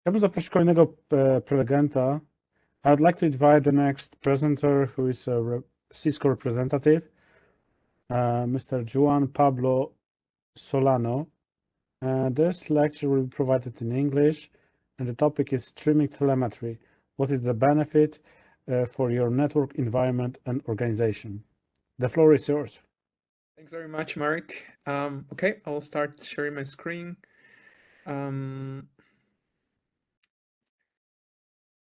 Chciałbym zaprosić kolejnego prelegenta. I would like to invite the next presenter, who is a CISCO representative, Mr. Juan Pablo Solano. This lecture will be provided in English, and the topic is streaming telemetry. What is the benefit for your network environment and organization? The floor is yours. Thanks very much, Mark. Okay, I'll start sharing my screen.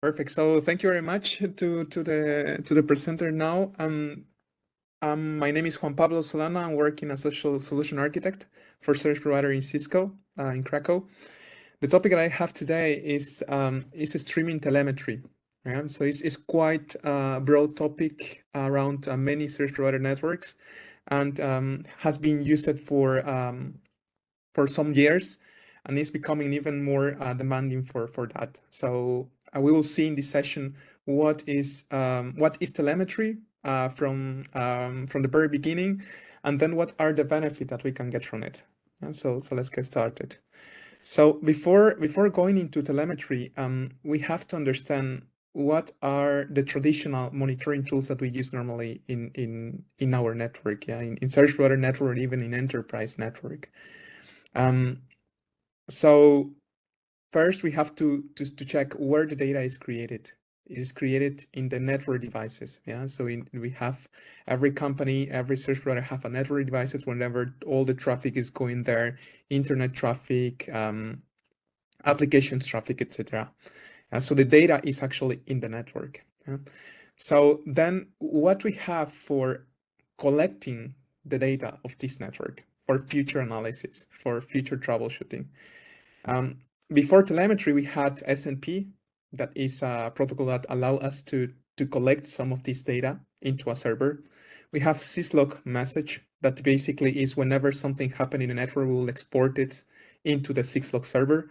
Perfect. So thank you very much to the presenter now. My name is Juan Pablo Solano. I'm working as a social solution architect for service provider in CISCO in Krakow. The topic that I have today is streaming telemetry. So it's quite a broad topic around many service provider networks, and has been used for some years, and is becoming even more demanding for that. So we will see in this session what is telemetry from the very beginning, and then what are the benefits that we can get from it. So let's get started. So before going into telemetry, we have to understand what are the traditional monitoring tools that we use normally in our network, in service provider network, or even in enterprise network. So first we have to check where the data is created. It is created in the network devices. So we have every company, every service provider have a network devices whenever all the traffic is going there, internet traffic, applications traffic, etc. So the data is actually in the network. So then what we have for collecting the data of this network for future analysis, for future troubleshooting. Before telemetry, we had SNP, that is a protocol that allows us to collect some of this data into a server. We have syslog message, that basically is whenever something happens in a network, we will export it into the syslog server.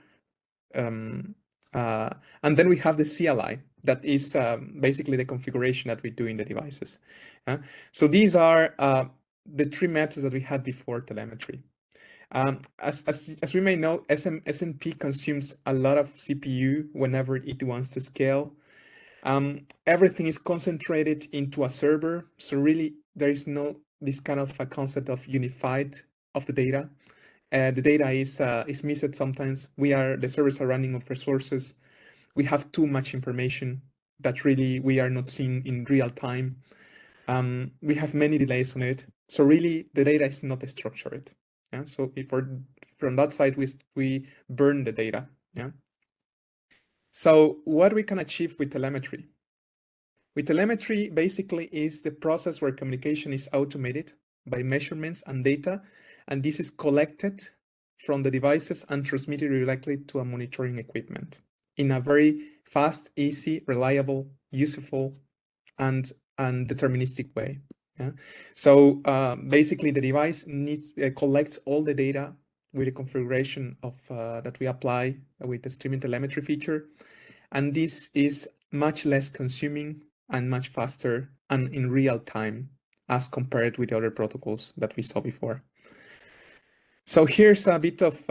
And then we have the CLI, that is basically the configuration that we do in the devices. So these are the three methods that we had before telemetry. As we may know, SNP consumes a lot of CPU whenever it wants to scale. Everything is concentrated into a server, so really there is no this kind of a concept of unified of the data. The data is missed sometimes. The servers are running out of resources. We have too much information that really we are not seeing in real time. We have many delays on it. So really the data is not structured. So from that side, we burn the data. So what we can achieve with telemetry? With telemetry, basically is the process where communication is automated by measurements and data, and this is collected from the devices and transmitted directly to a monitoring equipment in a very fast, easy, reliable, useful, and deterministic way. So basically, the device collects all the data with the configuration of that we apply with the streaming telemetry feature, and this is much less consuming and much faster and in real time as compared with the other protocols that we saw before. So here's a bit of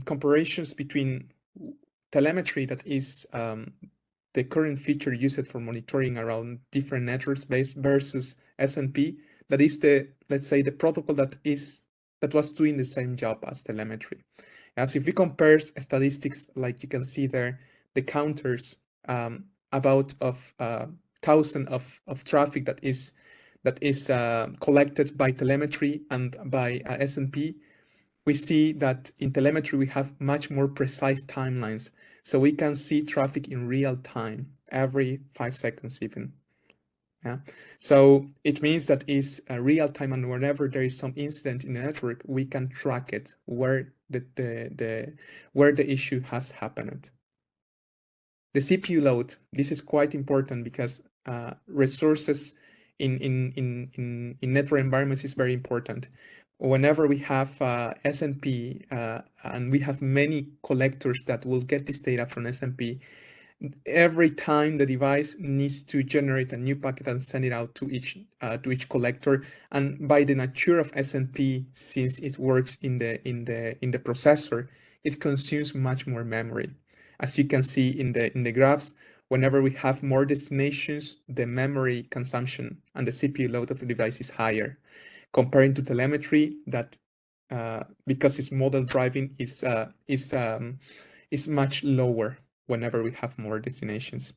comparisons between telemetry, that is the current feature used for monitoring around different networks based, versus SNP, that is let's say the protocol that was doing the same job as telemetry. As if we compare statistics, like you can see there, the counters about of 1,000 of traffic that is collected by telemetry and by SNP, we see that in telemetry we have much more precise timelines. So we can see traffic in real time, every 5 seconds even. So it means that is a real time, and whenever there is some incident in the network, we can track it where the issue has happened. The CPU load, this is quite important because resources in network environments is very important. Whenever we have SNP and we have many collectors that will get this data from SNP, every time the device needs to generate a new packet and send it out to each collector. And by the nature of SNP, since it works in the processor, it consumes much more memory. As you can see in the graphs, whenever we have more destinations, the memory consumption and the CPU load of the device is higher, comparing to telemetry that, because it's model driving, is much lower whenever we have more destinations.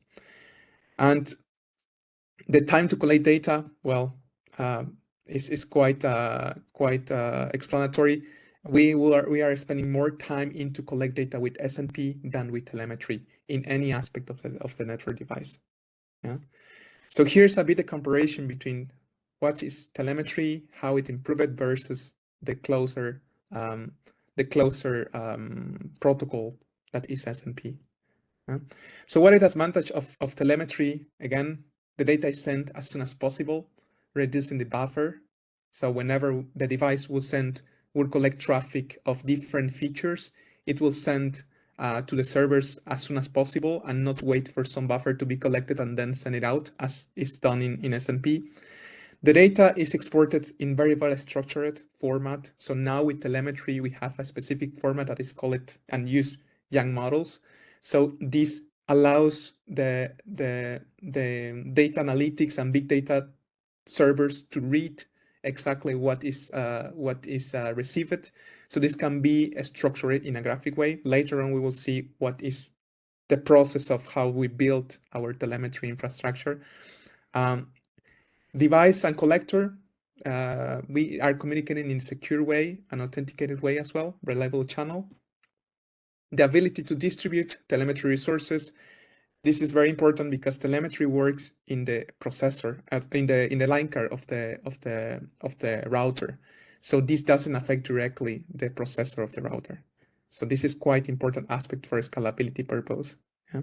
And the time to collect data, well, is quite explanatory. We are spending more time into collect data with SNP than with telemetry in any aspect of the network device. Yeah. So here's a bit of comparison between what is telemetry, how it improved versus the closer protocol that is SNP. Yeah. So what is the advantage of telemetry? Again, the data is sent as soon as possible, reducing the buffer. So whenever the device will collect traffic of different features, it will send to the servers as soon as possible and not wait for some buffer to be collected and then send it out as is done in SNP. The data is exported in very well structured format. So now with telemetry, we have a specific format that is called and use young models. So this allows the data analytics and big data servers to read exactly what is received. So this can be structured in a graphic way. Later on, we will see what is the process of how we build our telemetry infrastructure. Device and collector, we are communicating in a secure way, an authenticated way as well, reliable channel. The ability to distribute telemetry resources. This is very important because telemetry works in the processor, in the line card of the router. So this doesn't affect directly the processor of the router. So this is quite important aspect for scalability purpose. Yeah.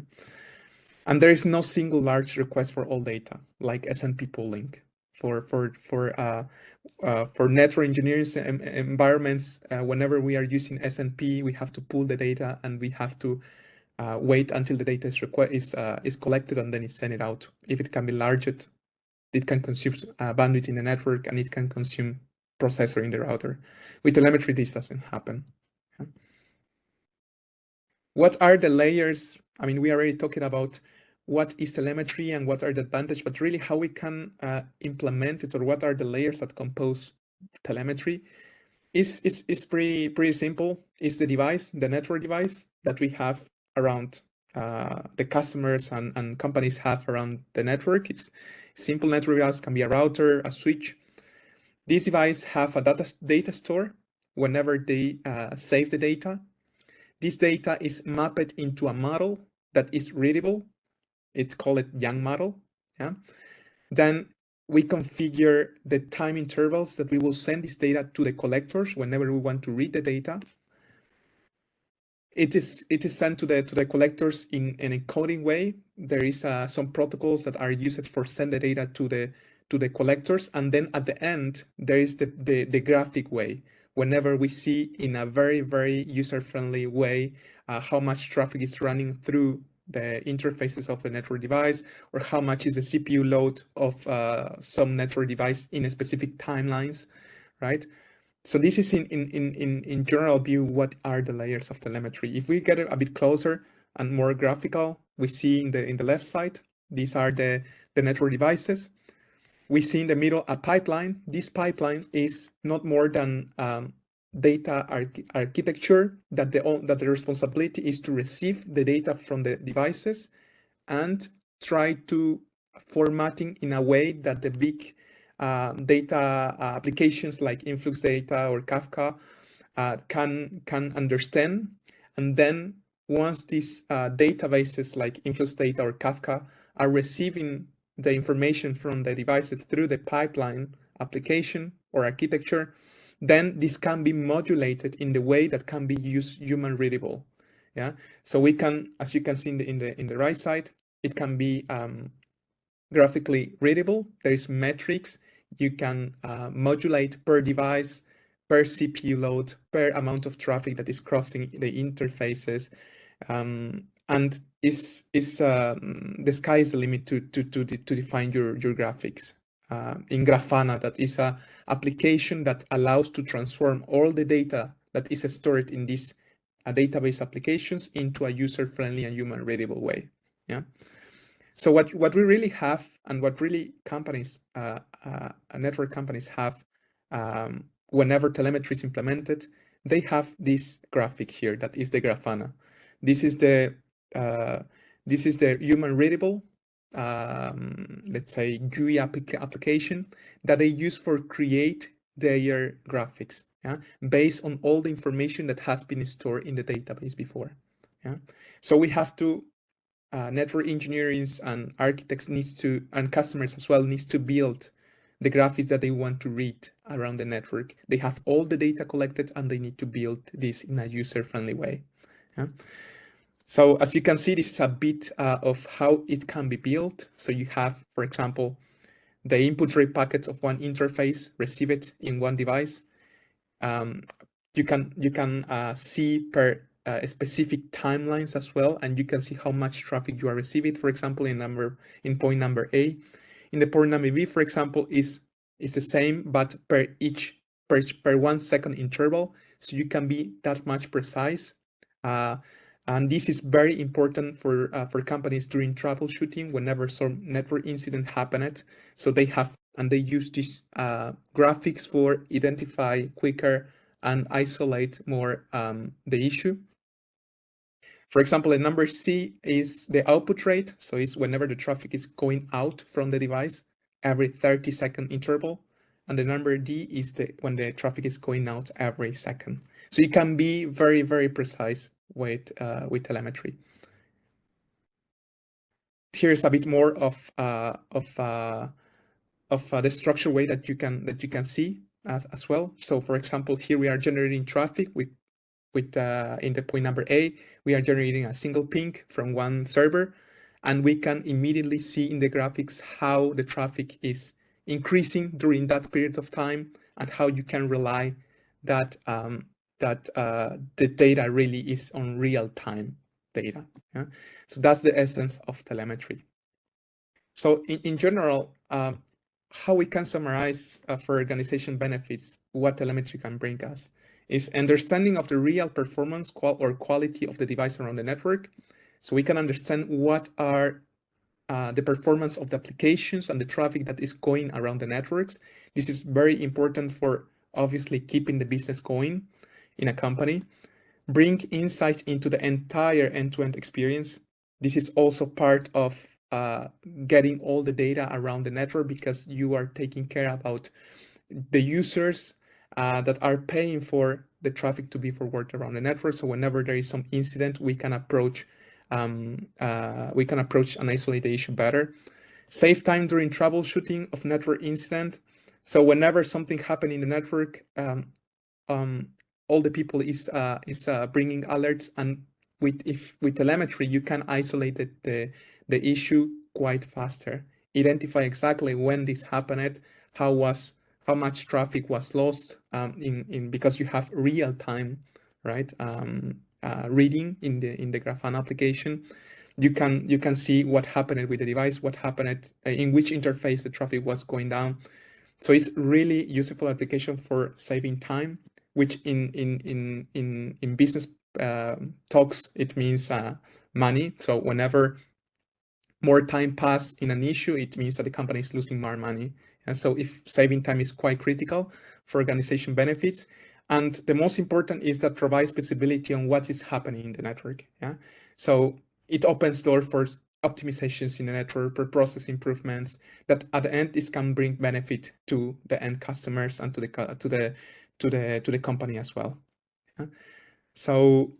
And there is no single large request for all data like SNP pooling. For network engineering environments, whenever we are using SNP, we have to pool the data and we have to wait until the data is collected and then it's sent it out. If it can be larger, it can consume bandwidth in the network and it can consume processor in the router. With telemetry, this doesn't happen. Yeah. What are the layers? I mean, we are already talking about what is telemetry and what are the advantages, but really how we can implement it, or what are the layers that compose telemetry is pretty simple. It's the device, the network device that we have around the customers and companies have around the network. It's simple network device, can be a router, a switch. These devices have a data store. Whenever they save the data, this data is mapped into a model that is readable. It's called young model. Yeah. Then we configure the time intervals that we will send this data to the collectors whenever we want to read the data. It is sent to the collectors in an encoding way. There is some protocols that are used for send the data to the collectors, and then at the end there is the graphic way. Whenever we see in a very user-friendly way how much traffic is running through the interfaces of the network device, or how much is the CPU load of some network device in a specific timelines, right? So this is in general view, what are the layers of telemetry. If we get a bit closer and more graphical, we see in the left side, these are the network devices. We see in the middle a pipeline. This pipeline is not more than data architecture that the responsibility is to receive the data from the devices and try to formatting in a way that the big data applications like Influx Data or Kafka can understand. And then once these databases like Influx Data or Kafka are receiving the information from the devices through the pipeline application or architecture, then this can be modulated in the way that can be used human readable. Yeah. So we can, as you can see in the right side, it can be graphically readable. There is metrics. You can modulate per device, per CPU load, per amount of traffic that is crossing the interfaces. And the sky is the limit to define your graphics. In Grafana, that is an application that allows to transform all the data that is stored in this database applications into a user-friendly and human-readable way. Yeah. So what we really have, and what really companies, network companies have, whenever telemetry is implemented, they have this graphic here that is the Grafana. This is the human-readable, let's say, GUI application that they use for create their graphics, yeah, based on all the information that has been stored in the database before. Yeah, so we have to network engineers and architects and customers as well needs to build the graphics that they want to read around the network. They have all the data collected and they need to build this in a user-friendly way. Yeah. So as you can see, this is a bit of how it can be built. So you have, for example, the input rate packets of one interface, receive it in one device. You can see per specific timelines as well, and you can see how much traffic you are receiving. For example, in point number A, in the point number B, for example, is the same, but per 1 second interval. So you can be that much precise. And this is very important for companies during troubleshooting whenever some network incident happened. So they use these graphics for identify quicker and isolate more the issue. For example, the number C is the output rate. So it's whenever the traffic is going out from the device every 30-second interval. And the number D is when the traffic is going out every second. So you can be very, very precise with telemetry. Here's a bit more of the structured way that you can see as well. So for example, here we are generating traffic with in the point number A, we are generating a single ping from one server, and we can immediately see in the graphics how the traffic is increasing during that period of time and how you can rely that the data really is on real-time data. Yeah? So that's the essence of telemetry. So in general, how we can summarize for organization benefits what telemetry can bring us is understanding of the real performance or quality of the device around the network. So we can understand what are the performance of the applications and the traffic that is going around the networks. This is very important for obviously keeping the business going in a company. Bring insights into the entire end-to-end experience. This is also part of getting all the data around the network, because you are taking care about the users that are paying for the traffic to be forwarded around the network. So whenever there is some incident, we can approach and isolate the issue better. Save time during troubleshooting of network incident. So whenever something happened in the network, all the people is bringing alerts, and with telemetry you can isolate the issue quite faster. Identify exactly when this happened, how much traffic was lost because you have real time, right? Reading in the Grafana application. You can see what happened with the device, what happened in which interface the traffic was going down. So it's really useful application for saving time, which in business talks it means money. So whenever more time pass in an issue, it means that the company is losing more money. And so if saving time is quite critical for organization benefits. And the most important is that provides visibility on what is happening in the network. Yeah. So it opens door for optimizations in the network, for process improvements that at the end this can bring benefit to the end customers and to the company as well. Yeah. So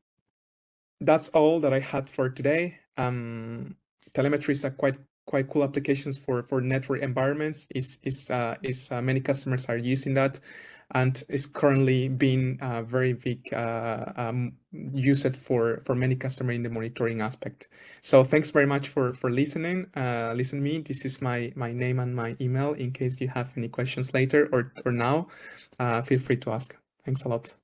that's all that I had for today. Telemetry is a quite cool applications for network environments. Many customers are using that, and is currently being very big used for many customers in the monitoring aspect. So thanks very much for listening. Listen to me. This is my name and my email in case you have any questions later or now. Feel free to ask. Thanks a lot.